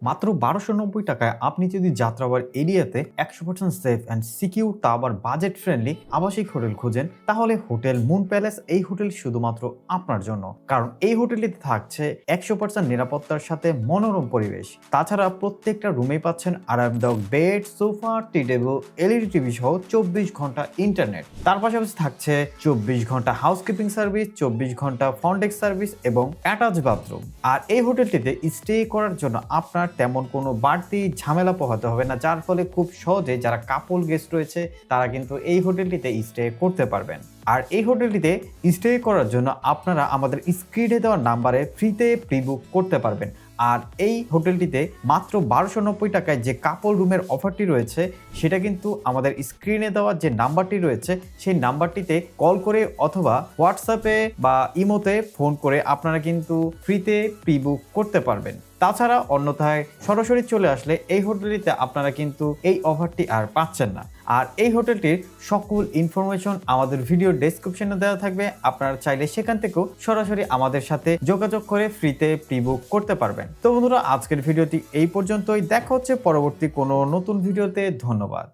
মাত্র ১২৯০ টাকায় আপনি যদি যাত্রাবাড় এরিয়াতে ১০০% সেফ অ্যান্ড সিকিউর তা আবার বাজেট ফ্রেন্ডলি আবাসিক হোটেল খুঁজেন, তাহলে হোটেল মুন প্যালেস এই হোটেল শুধুমাত্র আপনার জন্য। কারণ এই হোটেলটিতে থাকছে ১০০% নিরাপত্তার সাথে মনোরম পরিবেশ। তাছাড়া প্রত্যেকটা রুমেই পাচ্ছেন আরামদায়ক বেড, সোফা, টি টেবিল, এলইডি টিভি সহ ২৪ ঘন্টা ইন্টারনেট। তার পাশাপাশি থাকছে ২৪ ঘন্টা হাউসকিপিং সার্ভিস, ২৪ ঘন্টা ফ্রন্ট ডেস্ক সার্ভিস এবং অ্যাটাচ বাথরুম। আর এই হোটেলটিতে স্টে করার জন্য আপনার তেমন কোনো বাড়তি ঝামেলা পোহাতে হবে না, যার ফলে খুব সহজে যারা কাপল গেস্ট রয়েছে তারা কিন্তু এই হোটেলটিতে স্টে করতে পারবেন। আর এই হোটেলটিতে স্টে করার জন্য আপনারা আমাদের স্ক্রিনে দেওয়া নাম্বারে ফ্রিতে প্রি বুক করতে পারবেন। আর এই হোটেলটিতে মাত্র ১২৯০ টাকায় যে কাপল রুমের অফারটি রয়েছে সেটা কিন্তু আমাদের স্ক্রিনে দেওয়া যে নাম্বারটি রয়েছে সেই নাম্বারটিতে কল করে অথবা হোয়াটসঅ্যাপে বা ইমোতে ফোন করে আপনারা কিন্তু ফ্রিতে প্রি বুক করতে পারবেন। তাছাড়া অন্যথায় সরাসরি চলে আসলে এই হোটেলটিতে আপনারা কিন্তু এই অফারটি আর পাচ্ছেন না। আর এই হোটেলটির সকল ইনফরমেশন আমাদের ভিডিও ডেসক্রিপশনে দেওয়া থাকবে, আপনারা চাইলে সেখান থেকেও সরাসরি আমাদের সাথে যোগাযোগ করে ফ্রিতে প্রি বুক করতে পারবেন। তো বন্ধুরা, আজকের ভিডিওটি এই পর্যন্তই। দেখা হচ্ছে পরবর্তী কোনো নতুন ভিডিওতে। ধন্যবাদ।